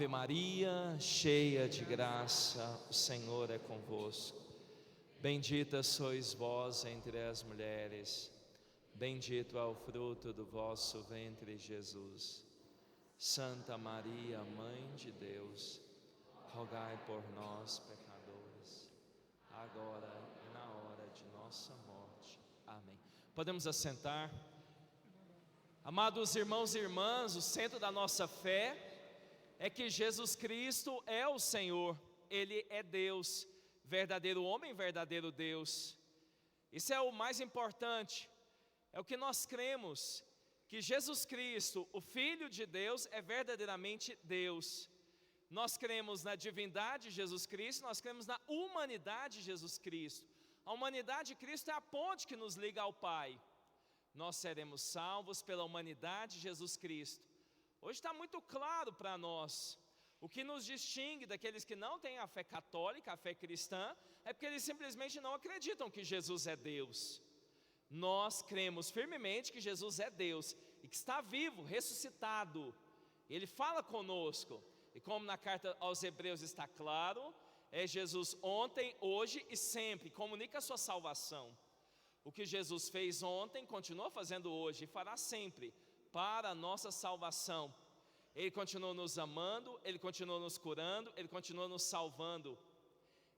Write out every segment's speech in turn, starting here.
Ave Maria, cheia de graça, o Senhor é convosco. Bendita sois vós entre as mulheres, bendito é o fruto do vosso ventre, Jesus. Santa Maria, Mãe de Deus, rogai por nós, pecadores, agora e na hora de nossa morte. Amém. Podemos assentar. Amados irmãos e irmãs, o centro da nossa fé é que Jesus Cristo é o Senhor, Ele é Deus, verdadeiro homem, verdadeiro Deus. Isso é o mais importante, é o que nós cremos, que Jesus Cristo, o Filho de Deus, é verdadeiramente Deus. Nós cremos na divindade de Jesus Cristo, nós cremos na humanidade de Jesus Cristo. A humanidade de Cristo é a ponte que nos liga ao Pai. Nós seremos salvos pela humanidade de Jesus Cristo. Hoje está muito claro para nós. O que nos distingue daqueles que não têm a fé católica, a fé cristã, é porque eles simplesmente não acreditam que Jesus é Deus. Nós cremos firmemente que Jesus é Deus e que está vivo, ressuscitado. Ele fala conosco. E como na carta aos Hebreus está claro, é Jesus ontem, hoje e sempre, comunica a sua salvação. O que Jesus fez ontem, continua fazendo hoje e fará sempre, para a nossa salvação. Ele continua nos amando, Ele continua nos curando, Ele continua nos salvando.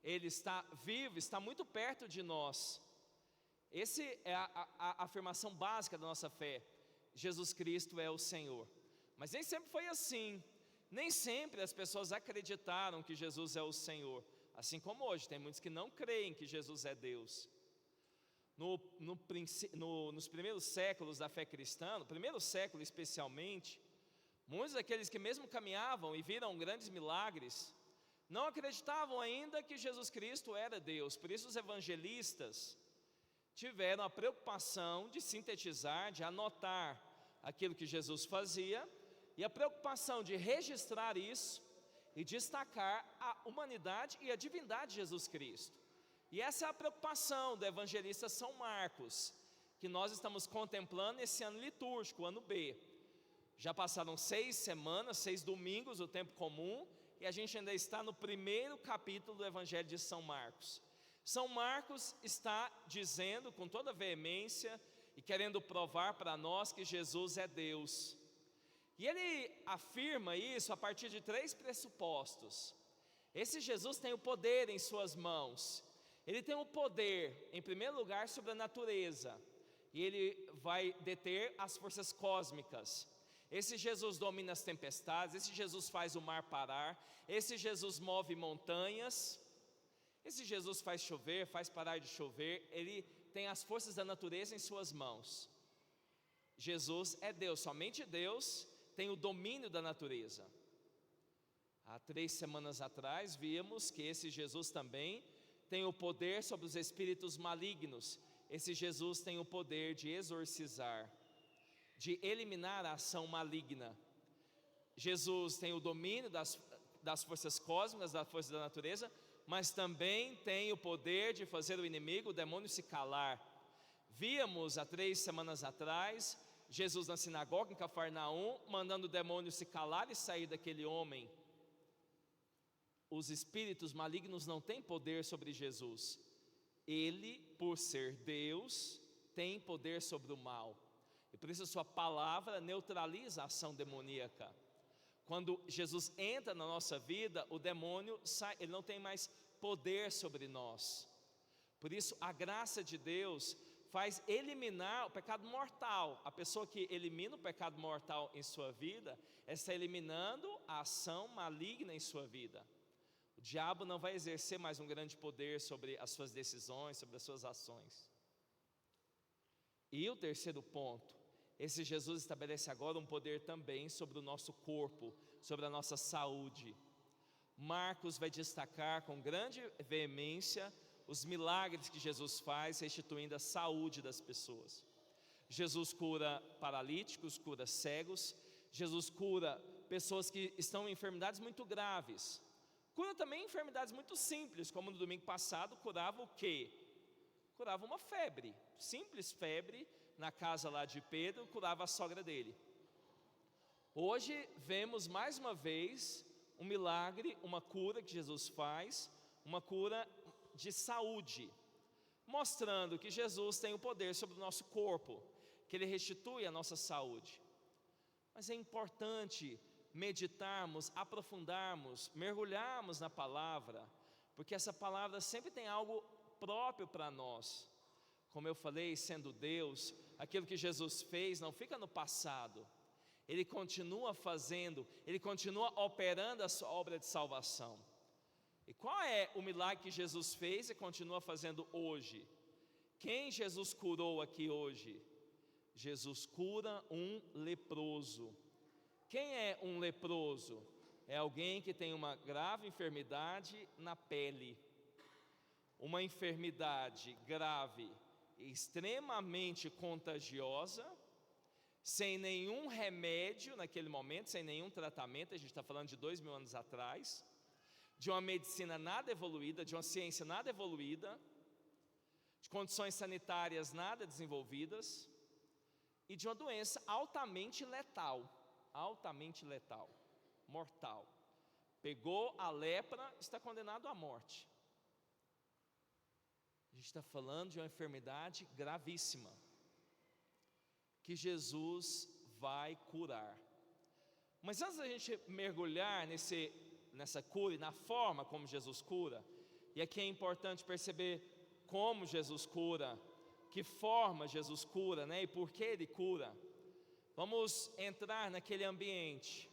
Ele está vivo, está muito perto de nós. Essa é a afirmação básica da nossa fé. Jesus Cristo é o Senhor. Mas nem sempre foi assim. Nem sempre as pessoas acreditaram que Jesus é o Senhor. Assim como hoje, tem muitos que não creem que Jesus é Deus. Nos primeiros séculos da fé cristã, no primeiro século especialmente, muitos daqueles que mesmo caminhavam e viram grandes milagres, não acreditavam ainda que Jesus Cristo era Deus. Por isso os evangelistas tiveram a preocupação de sintetizar, de anotar aquilo que Jesus fazia, e a preocupação de registrar isso e destacar a humanidade e a divindade de Jesus Cristo. E essa é a preocupação do evangelista São Marcos, que nós estamos contemplando esse ano litúrgico, ano B. Já passaram 6 semanas, 6 domingos, o tempo comum, e a gente ainda está no primeiro capítulo do Evangelho de São Marcos. São Marcos está dizendo com toda veemência e querendo provar para nós que Jesus é Deus. E ele afirma isso a partir de 3 pressupostos. Esse Jesus tem o poder em suas mãos. Ele tem o poder, em primeiro lugar, sobre a natureza. E ele vai deter as forças cósmicas. Esse Jesus domina as tempestades. Esse Jesus faz o mar parar. Esse Jesus move montanhas. Esse Jesus faz chover, faz parar de chover. Ele tem as forças da natureza em suas mãos. Jesus é Deus, somente Deus tem o domínio da natureza. Há 3 semanas atrás vimos que esse Jesus também tem o poder sobre os espíritos malignos. Esse Jesus tem o poder de exorcizar, de eliminar a ação maligna. Jesus tem o domínio das forças cósmicas, das forças da natureza, mas também tem o poder de fazer o inimigo, o demônio, se calar. Víamos há 3 semanas atrás Jesus na sinagoga em Cafarnaum, mandando o demônio se calar e sair daquele homem. Os espíritos malignos não têm poder sobre Jesus. Ele, por ser Deus, tem poder sobre o mal. E por isso a sua palavra neutraliza a ação demoníaca. Quando Jesus entra na nossa vida, o demônio sai, ele não tem mais poder sobre nós. Por isso a graça de Deus faz eliminar o pecado mortal. A pessoa que elimina o pecado mortal em sua vida, está eliminando a ação maligna em sua vida. O diabo não vai exercer mais um grande poder sobre as suas decisões, sobre as suas ações. E o terceiro ponto, esse Jesus estabelece agora um poder também sobre o nosso corpo, sobre a nossa saúde. Marcos vai destacar com grande veemência os milagres que Jesus faz, restituindo a saúde das pessoas. Jesus cura paralíticos, cura cegos. Jesus cura pessoas que estão em enfermidades muito graves. Cura também enfermidades muito simples, como no domingo passado curava o quê? Curava uma febre, simples febre, na casa lá de Pedro, curava a sogra dele. Hoje vemos mais uma vez um milagre, uma cura que Jesus faz, uma cura de saúde, mostrando que Jesus tem o poder sobre o nosso corpo, que Ele restitui a nossa saúde. Mas é importante meditarmos, aprofundarmos, mergulharmos na palavra, porque essa palavra sempre tem algo próprio para nós. Como eu falei, sendo Deus, aquilo que Jesus fez não fica no passado, Ele continua fazendo, Ele continua operando a sua obra de salvação. E qual é o milagre que Jesus fez e continua fazendo hoje? Quem Jesus curou aqui hoje? Jesus cura um leproso. Quem é um leproso? É alguém que tem uma grave enfermidade na pele, uma enfermidade grave, extremamente contagiosa, sem nenhum remédio naquele momento, sem nenhum tratamento. A gente está falando de 2000 anos atrás, de uma medicina nada evoluída, de uma ciência nada evoluída, de condições sanitárias nada desenvolvidas, e de uma doença altamente letal, mortal. Pegou a lepra, está condenado à morte. A gente está falando de uma enfermidade gravíssima, que Jesus vai curar. Mas antes da gente mergulhar nessa cura e na forma como Jesus cura, e aqui é importante perceber como Jesus cura, que forma Jesus cura, né? E por que Ele cura. Vamos entrar naquele ambiente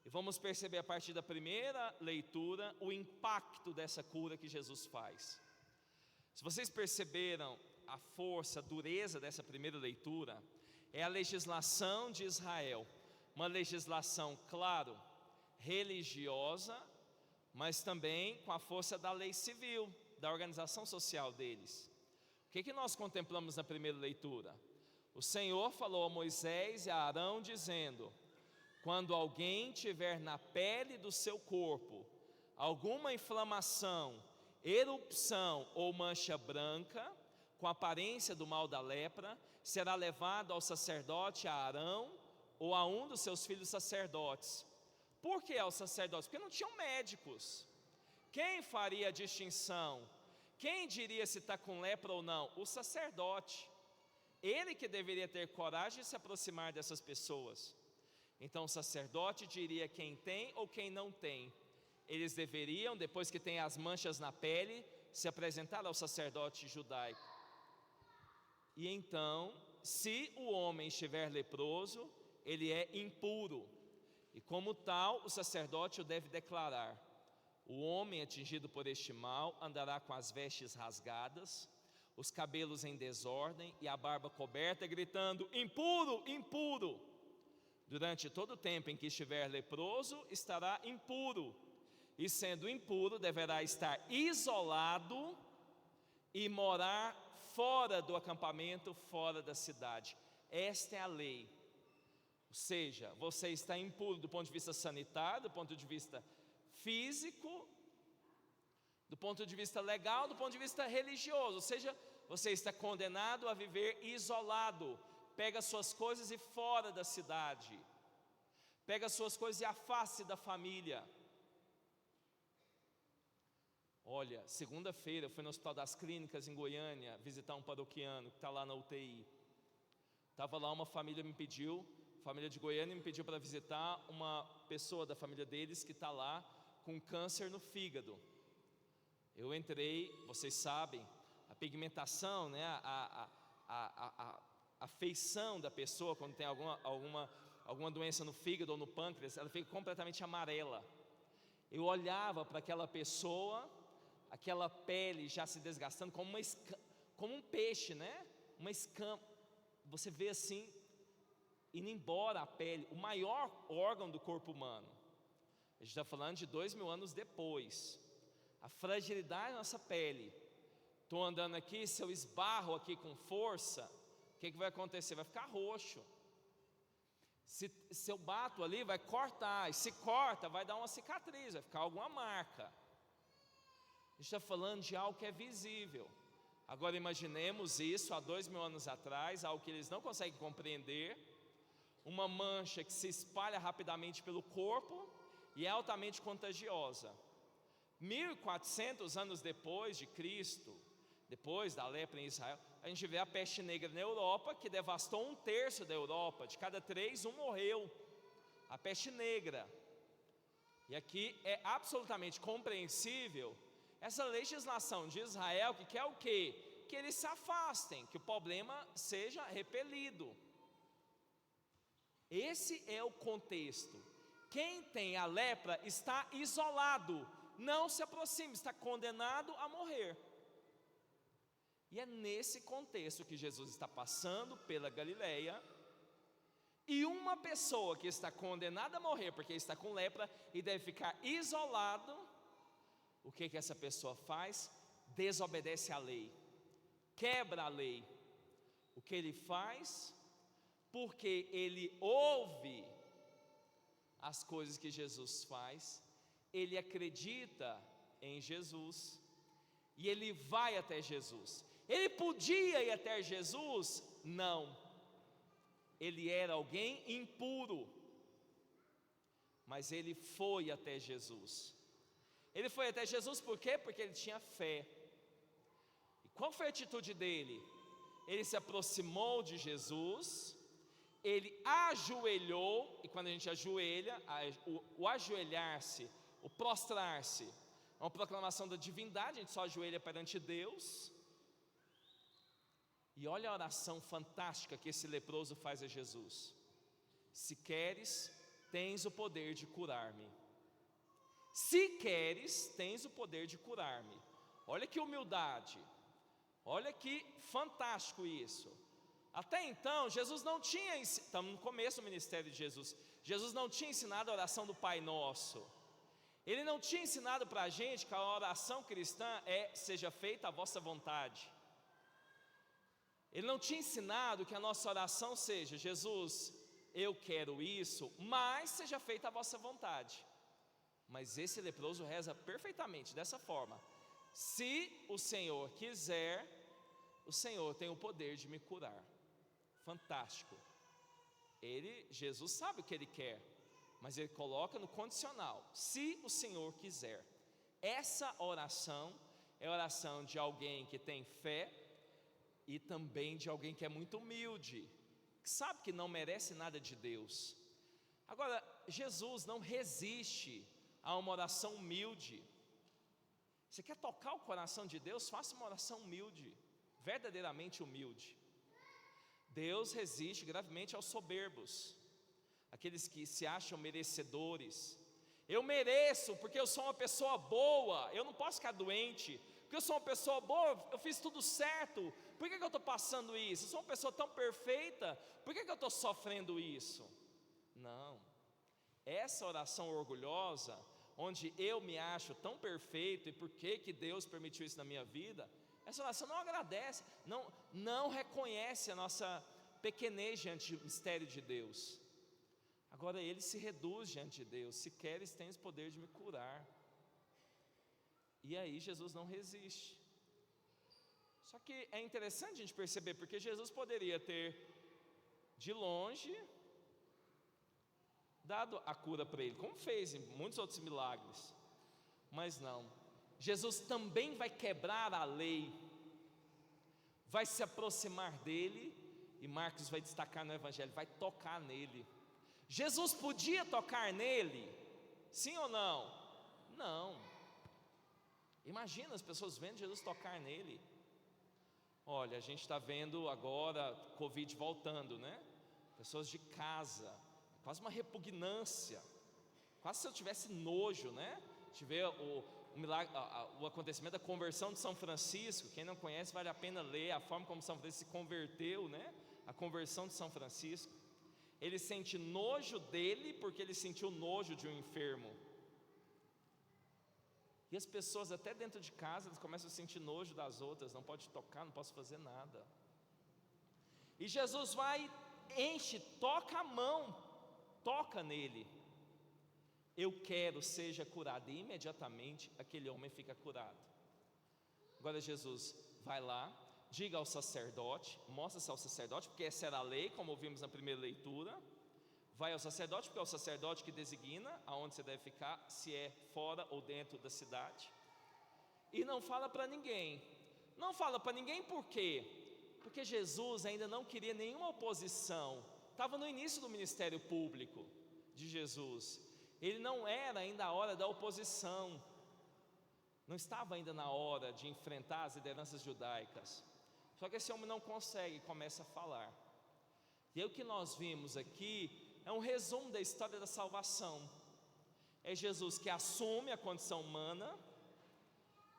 e vamos perceber a partir da primeira leitura o impacto dessa cura que Jesus faz. Se vocês perceberam a força, a dureza dessa primeira leitura, é a legislação de Israel, uma legislação, claro, religiosa, mas também com a força da lei civil, da organização social deles. O que nós contemplamos na primeira leitura? O Senhor falou a Moisés e a Arão dizendo: quando alguém tiver na pele do seu corpo alguma inflamação, erupção ou mancha branca, com aparência do mal da lepra, será levado ao sacerdote Arão ou a um dos seus filhos sacerdotes. Por que aos sacerdotes? Porque não tinham médicos. Quem faria a distinção? Quem diria se está com lepra ou não? O sacerdote. Ele que deveria ter coragem de se aproximar dessas pessoas. Então o sacerdote diria quem tem ou quem não tem. Eles deveriam, depois que tem as manchas na pele, se apresentar ao sacerdote judaico. E então, se o homem estiver leproso, ele é impuro. E como tal, o sacerdote o deve declarar. O homem atingido por este mal andará com as vestes rasgadas, os cabelos em desordem e a barba coberta, gritando: impuro, impuro. Durante todo o tempo em que estiver leproso, estará impuro. E sendo impuro, deverá estar isolado e morar fora do acampamento, fora da cidade. Esta é a lei. Ou seja, você está impuro do ponto de vista sanitário, do ponto de vista físico, do ponto de vista legal, do ponto de vista religioso. Ou seja, você está condenado a viver isolado. Pega suas coisas e fora da cidade. Pega suas coisas e afaste da família. Olha, segunda-feira eu fui no Hospital das Clínicas em Goiânia visitar um paroquiano que está lá na UTI. Estava lá, uma família me pediu, família de Goiânia me pediu para visitar uma pessoa da família deles que está lá com câncer no fígado. Eu entrei, vocês sabem, a pigmentação, né, a feição da pessoa quando tem alguma doença no fígado ou no pâncreas, ela fica completamente amarela. Eu olhava para aquela pessoa, aquela pele já se desgastando como um peixe, né? Uma escama. Você vê assim, indo embora a pele, o maior órgão do corpo humano. A gente está falando de 2000 anos depois. A fragilidade da nossa pele. Estou andando aqui, se eu esbarro aqui com força, o que vai acontecer? Vai ficar roxo. Se eu bato ali, vai cortar. E se corta, vai dar uma cicatriz, vai ficar alguma marca. A gente está falando de algo que é visível. Agora imaginemos isso há 2000 anos atrás, algo que eles não conseguem compreender. Uma mancha que se espalha rapidamente pelo corpo e é altamente contagiosa. 1400 anos depois de Cristo, depois da lepra em Israel, a gente vê a peste negra na Europa, que devastou 1/3 da Europa. De cada 3, um morreu. A peste negra. E aqui é absolutamente compreensível essa legislação de Israel, que quer o quê? Que eles se afastem, que o problema seja repelido. Esse é o contexto. Quem tem a lepra está isolado, não se aproxime, está condenado a morrer. E é nesse contexto que Jesus está passando pela Galileia, e uma pessoa que está condenada a morrer, porque está com lepra e deve ficar isolado, o que essa pessoa faz? Desobedece à lei, quebra a lei. O que ele faz? Porque ele ouve as coisas que Jesus faz, ele acredita em Jesus, e ele vai até Jesus. Ele podia ir até Jesus? Não. Ele era alguém impuro, mas ele foi até Jesus. Ele foi até Jesus por quê? Porque ele tinha fé. E qual foi a atitude dele? Ele se aproximou de Jesus, ele ajoelhou, e quando a gente ajoelha, o ajoelhar-se, o prostrar-se, é uma proclamação da divindade, a gente só ajoelha perante Deus. E olha a oração fantástica que esse leproso faz a Jesus: se queres, tens o poder de curar-me. Se queres, tens o poder de curar-me. Olha que humildade, olha que fantástico isso. Até então, Jesus não tinha, estamos no começo do ministério de Jesus, Jesus não tinha ensinado a oração do Pai Nosso. Ele não tinha ensinado para a gente que a oração cristã é: seja feita a vossa vontade. Ele não tinha ensinado que a nossa oração seja: Jesus, eu quero isso, mas seja feita a vossa vontade. Mas esse leproso reza perfeitamente dessa forma: se o Senhor quiser, o Senhor tem o poder de me curar. Fantástico. Jesus sabe o que ele quer, mas ele coloca no condicional: se o Senhor quiser. Essa oração é a oração de alguém que tem fé, e também de alguém que é muito humilde, que sabe que não merece nada de Deus. Agora, Jesus não resiste a uma oração humilde. Você quer tocar o coração de Deus? Faça uma oração humilde, verdadeiramente humilde. Deus resiste gravemente aos soberbos, aqueles que se acham merecedores. Eu mereço porque eu sou uma pessoa boa, eu não posso ficar doente, porque eu sou uma pessoa boa, eu fiz tudo certo. Por que eu estou passando isso? Eu sou uma pessoa tão perfeita, por que eu estou sofrendo isso? Não. Essa oração orgulhosa, onde eu me acho tão perfeito, e por que Deus permitiu isso na minha vida, essa oração não agradece, não reconhece a nossa pequenez diante do mistério de Deus. Agora ele se reduz diante de Deus: se queres, tens poder de me curar. E aí Jesus não resiste. Só que é interessante a gente perceber, porque Jesus poderia ter de longe dado a cura para ele, como fez em muitos outros milagres, mas não. Jesus também vai quebrar a lei, vai se aproximar dele, e Marcos vai destacar no Evangelho, vai tocar nele. Jesus podia tocar nele? Sim ou não? Não. Imagina as pessoas vendo Jesus tocar nele. Olha, a gente está vendo agora Covid voltando, né? Pessoas de casa, quase uma repugnância, quase se eu tivesse nojo, né? Tiver o milagre, o acontecimento da conversão de São Francisco. Quem não conhece, vale a pena ler a forma como São Francisco se converteu, né? A conversão de São Francisco. Ele sente nojo dele porque ele sentiu nojo de um enfermo. E as pessoas até dentro de casa, elas começam a sentir nojo das outras. Não pode tocar, não posso fazer nada. E Jesus vai, enche, toca a mão, toca nele: eu quero, seja curado. E imediatamente aquele homem fica curado. Agora Jesus vai lá, diga ao sacerdote, mostra-se ao sacerdote, porque essa era a lei, como ouvimos na primeira leitura. vai ao sacerdote, porque é o sacerdote que designa aonde você deve ficar, se é fora ou dentro da cidade, e não fala para ninguém. Não fala para ninguém por quê? Porque Jesus ainda não queria nenhuma oposição, estava no início do ministério público de Jesus, ele não era ainda a hora da oposição, não estava ainda na hora de enfrentar as lideranças judaicas. Só que esse homem não consegue, começa a falar. E aí o que nós vimos aqui é um resumo da história da salvação. É Jesus que assume a condição humana,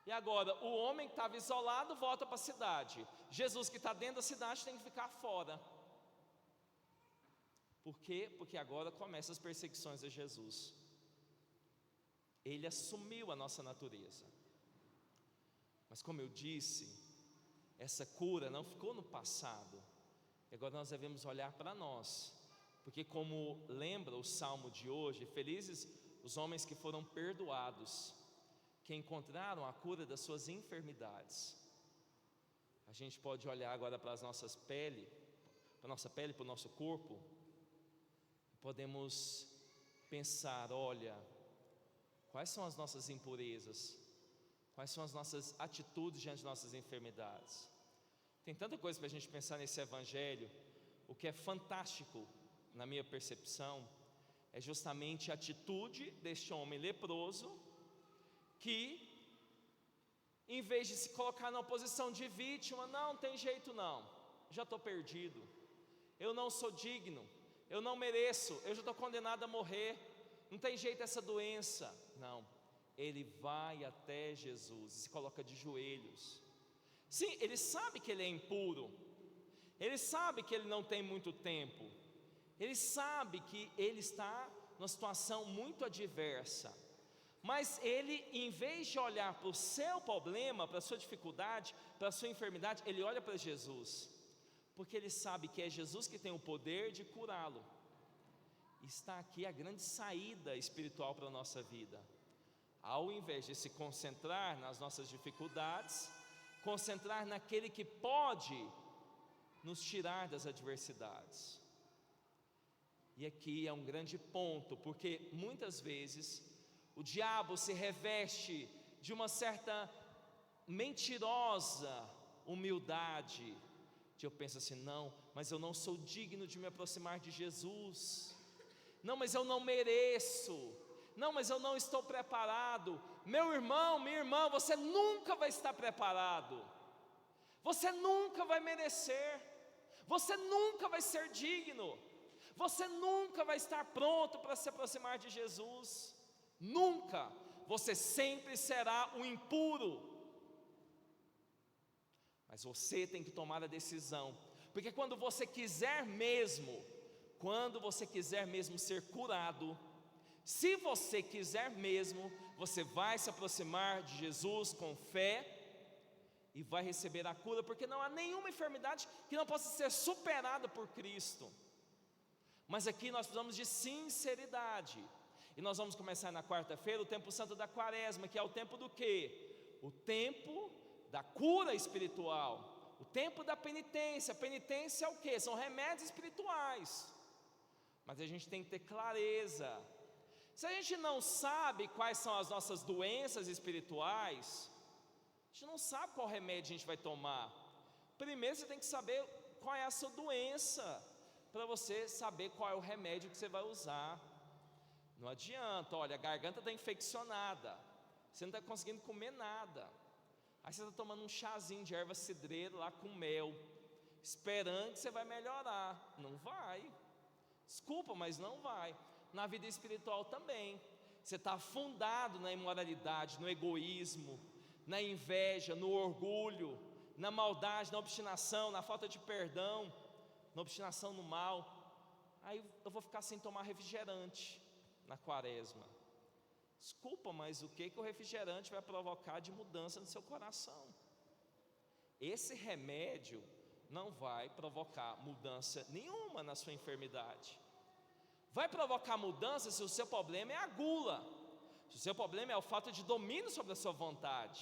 e agora o homem que estava isolado volta para a cidade. Jesus que está dentro da cidade tem que ficar fora. Por quê? Porque agora começam as perseguições a Jesus. Ele assumiu a nossa natureza. Mas como eu disse, essa cura não ficou no passado. E agora nós devemos olhar para nós. Porque como lembra o salmo de hoje, felizes os homens que foram perdoados, que encontraram a cura das suas enfermidades. A gente pode olhar agora para as nossas peles, para a nossa pele, para o nosso corpo, e podemos pensar, olha, quais são as nossas impurezas? Quais são as nossas atitudes diante de nossas enfermidades? Tem tanta coisa para a gente pensar nesse evangelho. O que é fantástico, na minha percepção, é justamente a atitude deste homem leproso, que em vez de se colocar na posição de vítima, não tem jeito não, já estou perdido, eu não sou digno, eu não mereço, eu já estou condenado a morrer, não tem jeito essa doença. Não, ele vai até Jesus, se coloca de joelhos. Sim, ele sabe que ele é impuro, ele sabe que ele não tem muito tempo, ele sabe que ele está numa situação muito adversa, mas ele, em vez de olhar para o seu problema, para a sua dificuldade, para a sua enfermidade, ele olha para Jesus, porque ele sabe que é Jesus que tem o poder de curá-lo. Está aqui a grande saída espiritual para a nossa vida. Ao invés de se concentrar nas nossas dificuldades, concentrar naquele que pode nos tirar das adversidades. E aqui é um grande ponto, porque muitas vezes o diabo se reveste de uma certa mentirosa humildade, de eu penso assim, não, mas eu não sou digno de me aproximar de Jesus, não, mas eu não mereço, não, mas eu não estou preparado. Meu irmão, minha irmã, você nunca vai estar preparado, você nunca vai merecer, você nunca vai ser digno, você nunca vai estar pronto para se aproximar de Jesus. Nunca, você sempre será um impuro. Mas você tem que tomar a decisão, porque quando você quiser mesmo ser curado, se você quiser mesmo, você vai se aproximar de Jesus com fé e vai receber a cura, porque não há nenhuma enfermidade que não possa ser superada por Cristo. Mas aqui nós precisamos de sinceridade. E nós vamos começar na quarta-feira o tempo santo da quaresma, que é o tempo do quê? O tempo da cura espiritual, o tempo da penitência. A penitência é o quê? São remédios espirituais. Mas a gente tem que ter clareza. Se a gente não sabe quais são as nossas doenças espirituais, a gente não sabe qual remédio a gente vai tomar. Primeiro você tem que saber qual é a sua doença, para você saber qual é o remédio que você vai usar. Não adianta, olha, a garganta está infeccionada, você não está conseguindo comer nada, aí você está tomando um chazinho de erva cidreira lá com mel, esperando que você vai melhorar. Não vai, desculpa, mas não vai. Na vida espiritual também, você está afundado na imoralidade, no egoísmo, na inveja, no orgulho, na maldade, na obstinação, na falta de perdão, na obstinação no mal. Aí eu vou ficar sem tomar refrigerante na quaresma. Desculpa, mas o que o refrigerante vai provocar de mudança no seu coração? Esse remédio não vai provocar mudança nenhuma na sua enfermidade. Vai provocar mudança se o seu problema é a gula, se o seu problema é o fato de domínio sobre a sua vontade.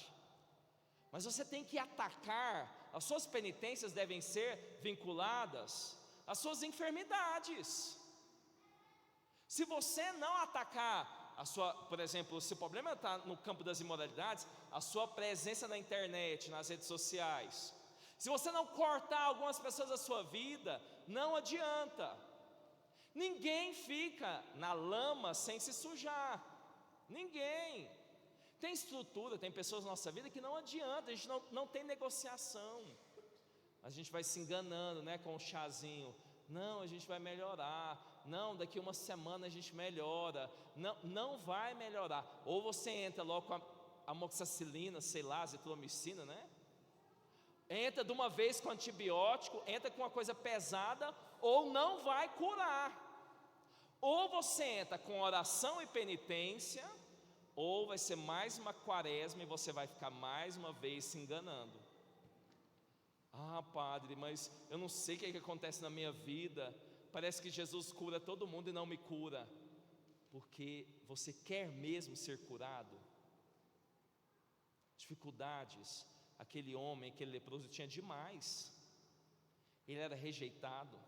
Mas você tem que atacar, as suas penitências devem ser vinculadas às suas enfermidades. Se você não atacar por exemplo, se o problema está no campo das imoralidades, a sua presença na internet, nas redes sociais, se você não cortar algumas pessoas da sua vida, não adianta. Ninguém fica na lama sem se sujar. Ninguém. Tem estrutura, tem pessoas na nossa vida que não adianta, a gente não tem negociação. A gente vai se enganando, né, com o chazinho. Não, a gente vai melhorar. Não, daqui uma semana a gente melhora. Não vai melhorar. Ou você entra logo com a amoxicilina, sei lá, azitromicina, né? Entra de uma vez com antibiótico, entra com uma coisa pesada, ou não vai curar. Ou você entra com oração e penitência, ou vai ser mais uma quaresma e você vai ficar mais uma vez se enganando. Ah, padre, mas eu não sei o que acontece na minha vida. Parece que Jesus cura todo mundo e não me cura. Porque você quer mesmo ser curado? Dificuldades. Aquele homem, aquele leproso tinha demais. Ele era rejeitado,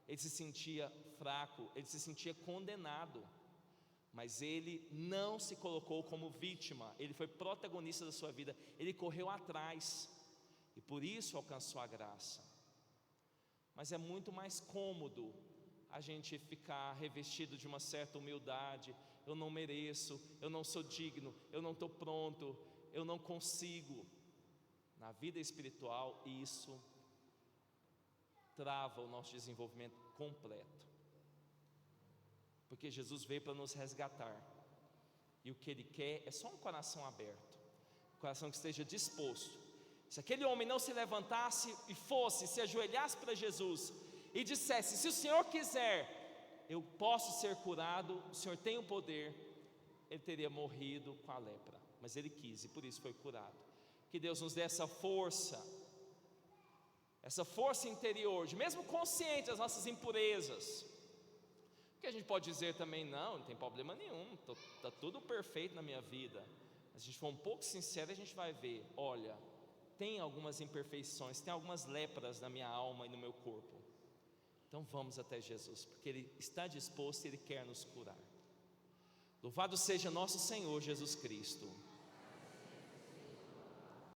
ele se sentia fraco, ele se sentia condenado. Mas ele não se colocou como vítima, ele foi protagonista da sua vida, ele correu atrás, e por isso alcançou a graça. Mas é muito mais cômodo a gente ficar revestido de uma certa humildade. Eu não mereço, eu não sou digno, eu não estou pronto, eu não consigo. Na vida espiritual, isso trava o nosso desenvolvimento completo. Porque Jesus veio para nos resgatar, e o que Ele quer é só um coração aberto, um coração que esteja disposto. Se aquele homem não se levantasse e se ajoelhasse para Jesus e dissesse: se o Senhor quiser, eu posso ser curado, o Senhor tem o poder, ele teria morrido com a lepra. Mas ele quis e por isso foi curado. Que Deus nos dê essa força interior, de mesmo consciente das nossas impurezas. Porque a gente pode dizer também: não tem problema nenhum, está tudo perfeito na minha vida. Se a gente for um pouco sincero, a gente vai ver: olha, tem algumas imperfeições, tem algumas lepras na minha alma e no meu corpo. Então vamos até Jesus, porque Ele está disposto e Ele quer nos curar. Louvado seja nosso Senhor Jesus Cristo.